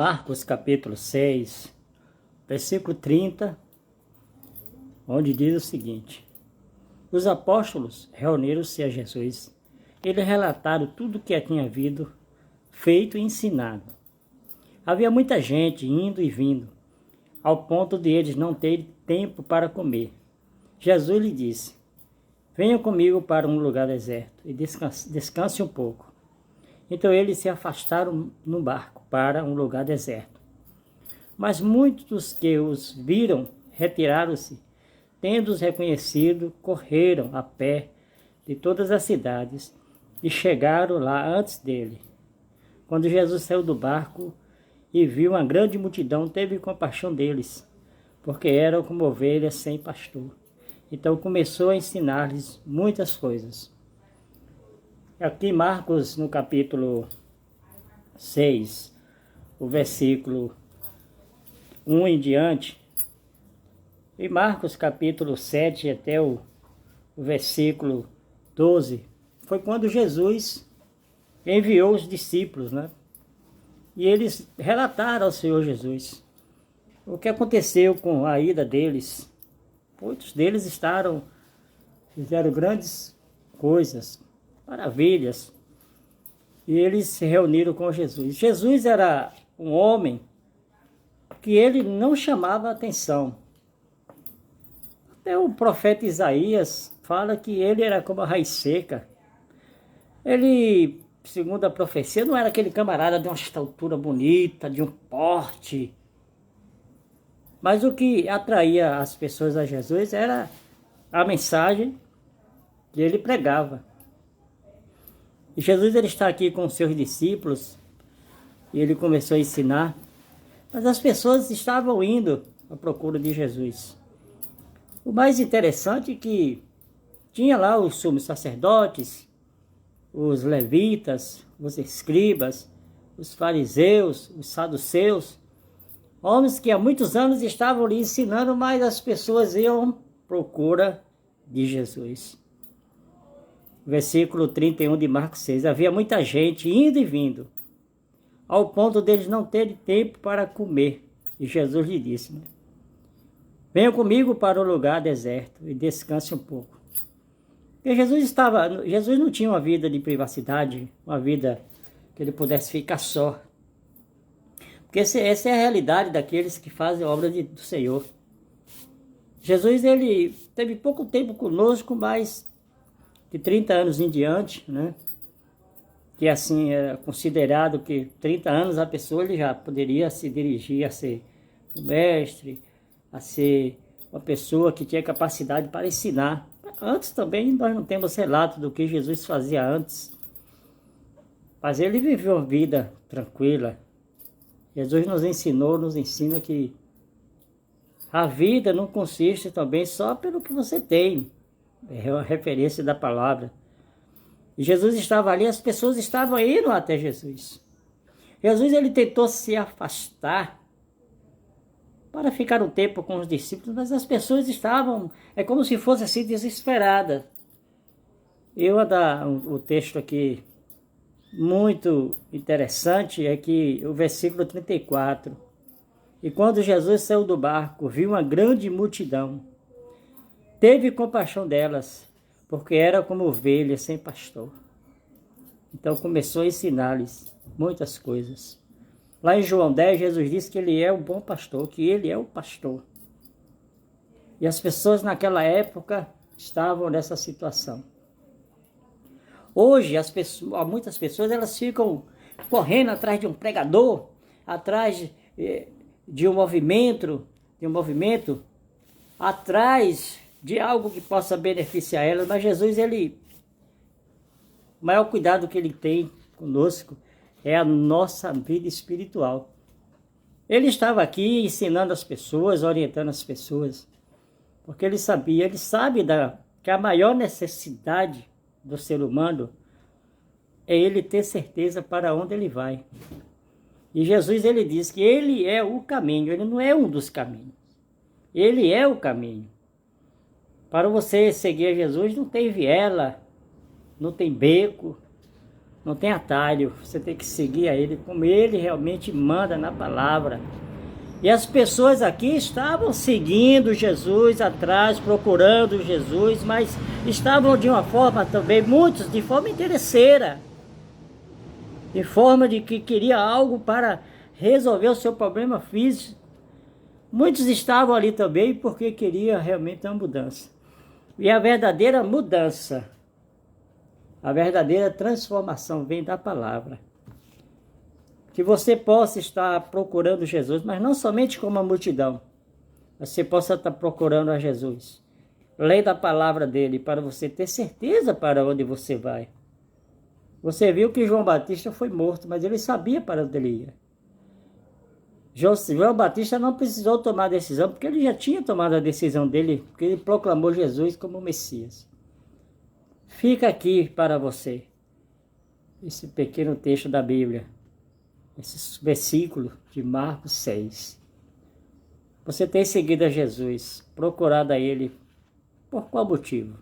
Marcos capítulo 6, versículo 30, onde diz o seguinte: os apóstolos reuniram-se a Jesus. Eles relataram tudo o que tinha havido, feito e ensinado. Havia muita gente indo e vindo, ao ponto de eles não terem tempo para comer. Jesus lhe disse: venham comigo para um lugar deserto e descanse um pouco. Então eles se afastaram no barco para um lugar deserto. Mas muitos dos que os viram retiraram-se, tendo-os reconhecido, correram a pé de todas as cidades e chegaram lá antes dele. Quando Jesus saiu do barco e viu uma grande multidão, teve compaixão deles, porque eram como ovelhas sem pastor. Então começou a ensinar-lhes muitas coisas. Aqui Marcos, no capítulo 6, o versículo 1 em diante, e Marcos capítulo 7 até o versículo 12, foi quando Jesus enviou os discípulos, né? E eles relataram ao Senhor Jesus o que aconteceu com a ida deles. Muitos deles fizeram grandes coisas, maravilhas, e eles se reuniram com Jesus. Jesus era um homem que ele não chamava atenção. Até o profeta Isaías fala que ele era como a raiz seca. Ele, segundo a profecia, não era aquele camarada de uma estatura bonita, de um porte. Mas o que atraía as pessoas a Jesus era a mensagem que ele pregava. E Jesus ele está aqui com os seus discípulos e ele começou a ensinar. Mas as pessoas estavam indo à procura de Jesus. O mais interessante é que tinha lá os sumos sacerdotes, os levitas, os escribas, os fariseus, os saduceus, homens que há muitos anos estavam ali ensinando, mas as pessoas iam à procura de Jesus. Versículo 31 de Marcos 6, havia muita gente indo e vindo, ao ponto deles não terem tempo para comer. E Jesus lhe disse, né? Venha comigo para o lugar deserto e descanse um pouco. Porque Jesus não tinha uma vida de privacidade, uma vida que ele pudesse ficar só. Porque essa é a realidade daqueles que fazem a obra do Senhor. Jesus ele teve pouco tempo conosco, mas de 30 anos em diante, né? Que assim é considerado que 30 anos a pessoa ele já poderia se dirigir a ser um mestre, a ser uma pessoa que tinha capacidade para ensinar. Antes também nós não temos relato do que Jesus fazia antes, mas ele viveu uma vida tranquila. Jesus nos ensina que a vida não consiste também só pelo que você tem. É uma referência da palavra. E Jesus estava ali, as pessoas estavam indo até Jesus. Jesus ele tentou se afastar para ficar um tempo com os discípulos, mas as pessoas estavam, é como se fosse assim, desesperadas. O texto aqui muito interessante é que o versículo 34. E quando Jesus saiu do barco, viu uma grande multidão. Teve compaixão delas, porque era como ovelhas sem pastor. Então começou a ensinar-lhes muitas coisas. Lá em João 10, Jesus disse que ele é o bom pastor, que ele é o pastor. E as pessoas naquela época estavam nessa situação. Hoje, muitas pessoas elas ficam correndo atrás de um pregador, atrás de um movimento, atrás de algo que possa beneficiar elas. Mas Jesus, o maior cuidado que ele tem conosco é a nossa vida espiritual. Ele estava aqui ensinando as pessoas, orientando as pessoas, porque ele sabe que a maior necessidade do ser humano é ele ter certeza para onde ele vai. E Jesus ele diz que ele é o caminho, ele não é um dos caminhos. Ele é o caminho. Para você seguir a Jesus não tem viela, não tem beco, Não tem atalho, você tem que seguir a Ele como Ele realmente manda na palavra. E as pessoas aqui estavam seguindo Jesus atrás, procurando Jesus, mas estavam de uma forma também, muitos de forma interesseira, de forma de que queria algo para resolver o seu problema físico. Muitos estavam ali também porque queria realmente uma mudança. E a verdadeira mudança, a verdadeira transformação vem da palavra. Que você possa estar procurando Jesus, mas não somente como a multidão. Você possa estar procurando a Jesus. Lendo a palavra dele para você ter certeza para onde você vai. Você viu que João Batista foi morto, mas ele sabia para onde ele ia. João Batista não precisou tomar a decisão, porque ele já tinha tomado a decisão dele, porque ele proclamou Jesus como Messias. Fica aqui para você esse pequeno texto da Bíblia, esse versículo de Marcos 6. Você tem seguido a Jesus, procurado a Ele, por qual motivo?